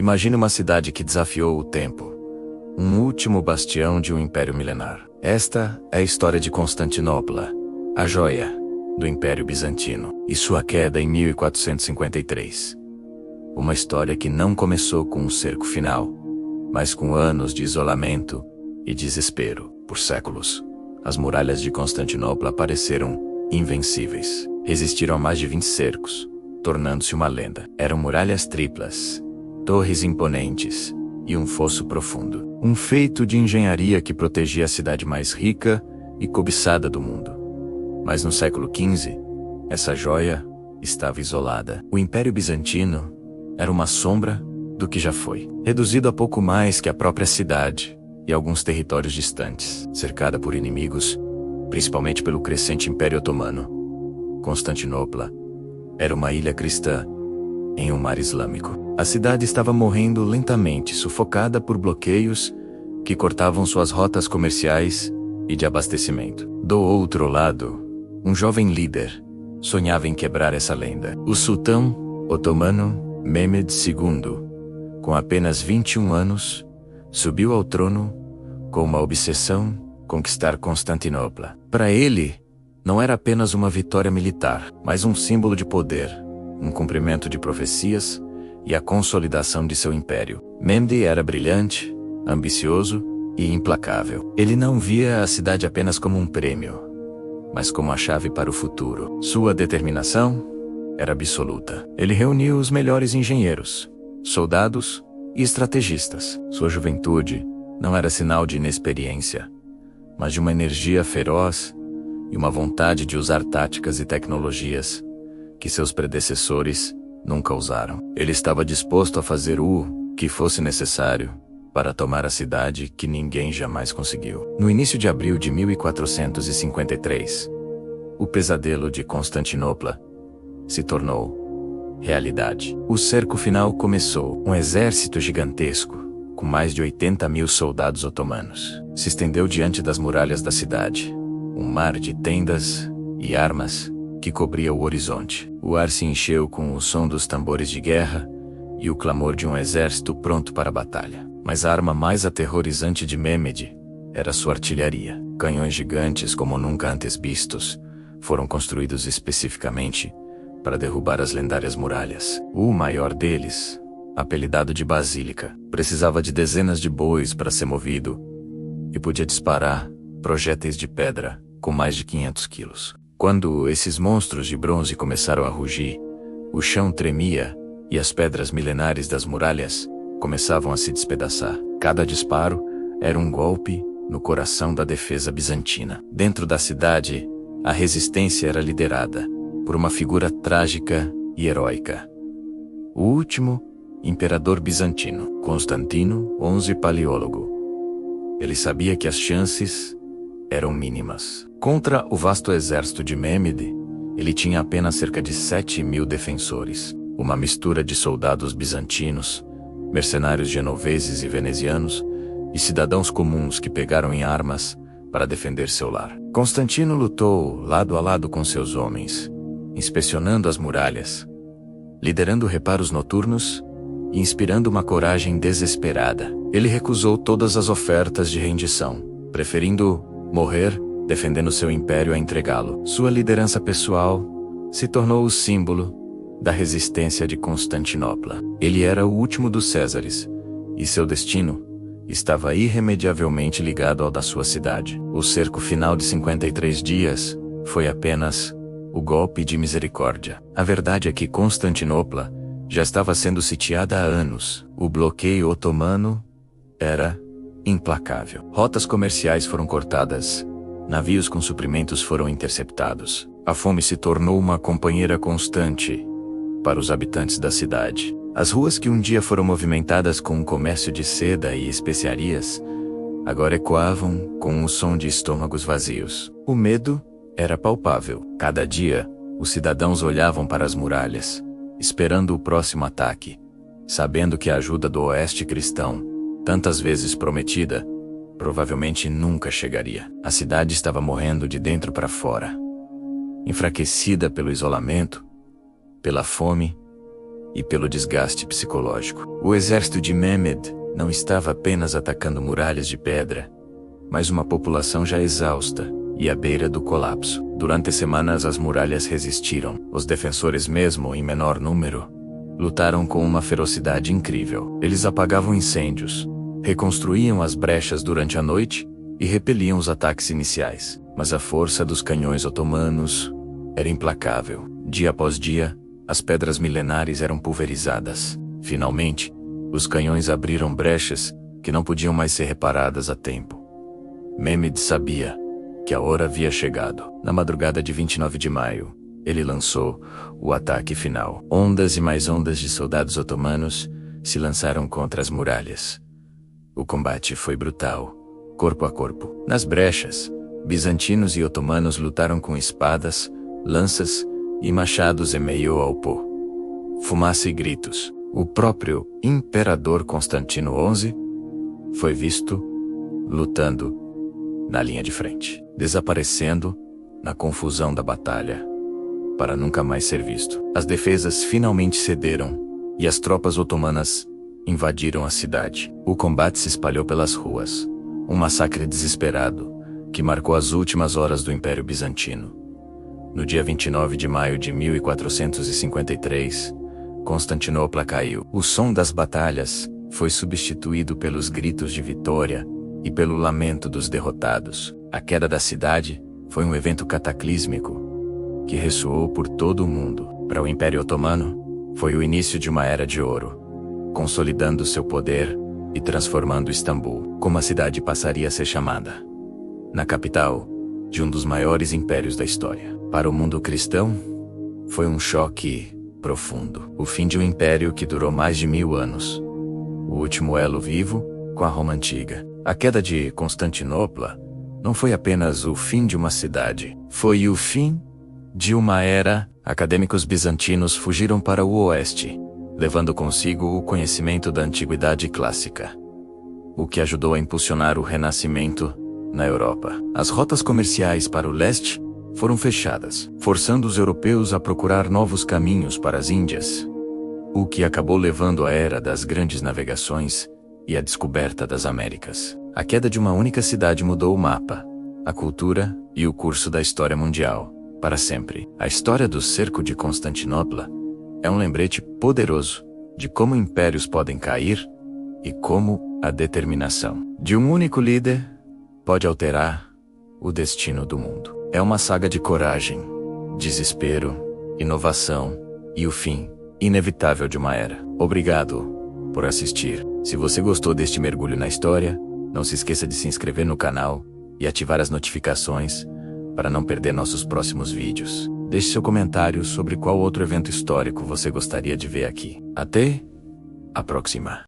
Imagine uma cidade que desafiou o tempo. Um último bastião de um império milenar. Esta é a história de Constantinopla, a joia do Império Bizantino, e sua queda em 1453. Uma história que não começou com um cerco final, mas com anos de isolamento e desespero. Por séculos, as muralhas de Constantinopla pareceram invencíveis. Resistiram a mais de 20 cercos, tornando-se uma lenda. Eram muralhas triplas, torres imponentes e um fosso profundo. Um feito de engenharia que protegia a cidade mais rica e cobiçada do mundo. Mas no século XV, essa joia estava isolada. O Império Bizantino era uma sombra do que já foi, reduzido a pouco mais que a própria cidade e alguns territórios distantes, cercada por inimigos, principalmente pelo crescente Império Otomano. Constantinopla era uma ilha cristã em um mar islâmico. A cidade estava morrendo lentamente, sufocada por bloqueios que cortavam suas rotas comerciais e de abastecimento. Do outro lado, um jovem líder sonhava em quebrar essa lenda. O sultão otomano Mehmed II, com apenas 21 anos, subiu ao trono com uma obsessão: conquistar Constantinopla. Para ele, não era apenas uma vitória militar, mas um símbolo de poder, um cumprimento de profecias e a consolidação de seu império. Mehmed era brilhante, ambicioso e implacável. Ele não via a cidade apenas como um prêmio, mas como a chave para o futuro. Sua determinação era absoluta. Ele reuniu os melhores engenheiros, soldados e estrategistas. Sua juventude não era sinal de inexperiência, mas de uma energia feroz e uma vontade de usar táticas e tecnologias que seus predecessores nunca usaram. Ele estava disposto a fazer o que fosse necessário para tomar a cidade que ninguém jamais conseguiu. No início de abril de 1453, o pesadelo de Constantinopla se tornou realidade. O cerco final começou. Um exército gigantesco, com mais de 80.000 soldados otomanos, se estendeu diante das muralhas da cidade. Um mar de tendas e armas que cobria o horizonte. O ar se encheu com o som dos tambores de guerra e o clamor de um exército pronto para a batalha. Mas a arma mais aterrorizante de Mehmed era sua artilharia. Canhões gigantes como nunca antes vistos foram construídos especificamente para derrubar as lendárias muralhas. O maior deles, apelidado de Basílica, precisava de dezenas de bois para ser movido e podia disparar projéteis de pedra com mais de 500 quilos. Quando esses monstros de bronze começaram a rugir, o chão tremia e as pedras milenares das muralhas começavam a se despedaçar. Cada disparo era um golpe no coração da defesa bizantina. Dentro da cidade, a resistência era liderada por uma figura trágica e heróica. O último imperador bizantino, Constantino XI Paleólogo. Ele sabia que as chances eram mínimas. Contra o vasto exército de Mehmed, ele tinha apenas cerca de 7.000 defensores. Uma mistura de soldados bizantinos, mercenários genoveses e venezianos, e cidadãos comuns que pegaram em armas para defender seu lar. Constantino lutou lado a lado com seus homens, inspecionando as muralhas, liderando reparos noturnos e inspirando uma coragem desesperada. Ele recusou todas as ofertas de rendição, preferindo morrer defendendo seu império a entregá-lo. Sua liderança pessoal se tornou o símbolo da resistência de Constantinopla. Ele era o último dos Césares, e seu destino estava irremediavelmente ligado ao da sua cidade. O cerco final de 53 dias foi apenas o golpe de misericórdia. A verdade é que Constantinopla já estava sendo sitiada há anos. O bloqueio otomano era implacável. Rotas comerciais foram cortadas, navios com suprimentos foram interceptados. A fome se tornou uma companheira constante para os habitantes da cidade. As ruas que um dia foram movimentadas com o comércio de seda e especiarias, agora ecoavam com o som de estômagos vazios. O medo era palpável. Cada dia, os cidadãos olhavam para as muralhas, esperando o próximo ataque, sabendo que a ajuda do oeste cristão, tantas vezes prometida, provavelmente nunca chegaria. A cidade estava morrendo de dentro para fora, enfraquecida pelo isolamento, pela fome e pelo desgaste psicológico. O exército de Mehmed não estava apenas atacando muralhas de pedra, mas uma população já exausta e à beira do colapso. Durante semanas as muralhas resistiram. Os defensores, mesmo em menor número, lutaram com uma ferocidade incrível. Eles apagavam incêndios, reconstruíam as brechas durante a noite e repeliam os ataques iniciais. Mas a força dos canhões otomanos era implacável. Dia após dia, as pedras milenares eram pulverizadas. Finalmente, os canhões abriram brechas que não podiam mais ser reparadas a tempo. Mehmed sabia que a hora havia chegado. Na madrugada de 29 de maio, ele lançou o ataque final. Ondas e mais ondas de soldados otomanos se lançaram contra as muralhas. O combate foi brutal, corpo a corpo. Nas brechas, bizantinos e otomanos lutaram com espadas, lanças e machados em meio ao pó, fumaça e gritos. O próprio imperador Constantino XI foi visto lutando na linha de frente, desaparecendo na confusão da batalha, para nunca mais ser visto. As defesas finalmente cederam e as tropas otomanas invadiram a cidade. O combate se espalhou pelas ruas, um massacre desesperado que marcou as últimas horas do Império Bizantino. No dia 29 de maio de 1453, Constantinopla caiu. O som das batalhas foi substituído pelos gritos de vitória e pelo lamento dos derrotados. A queda da cidade foi um evento cataclísmico que ressoou por todo o mundo. Para o Império Otomano, foi o início de uma era de ouro, consolidando seu poder e transformando Istambul como a cidade passaria a ser chamada na capital de um dos maiores impérios da história. Para o mundo cristão, foi um choque profundo. O fim de um império que durou mais de 1000 anos. O último elo vivo com a Roma Antiga. A queda de Constantinopla não foi apenas o fim de uma cidade. Foi o fim de uma era. Acadêmicos bizantinos fugiram para o oeste, levando consigo o conhecimento da antiguidade clássica, o que ajudou a impulsionar o Renascimento na Europa. As rotas comerciais para o leste foram fechadas, forçando os europeus a procurar novos caminhos para as Índias, o que acabou levando à era das grandes navegações e à descoberta das Américas. A queda de uma única cidade mudou o mapa, a cultura e o curso da história mundial, para sempre. A história do cerco de Constantinopla é um lembrete poderoso de como impérios podem cair e como a determinação de um único líder pode alterar o destino do mundo. É uma saga de coragem, desespero, inovação e o fim inevitável de uma era. Obrigado por assistir. Se você gostou deste mergulho na história, não se esqueça de se inscrever no canal e ativar as notificações para não perder nossos próximos vídeos. Deixe seu comentário sobre qual outro evento histórico você gostaria de ver aqui. Até a próxima!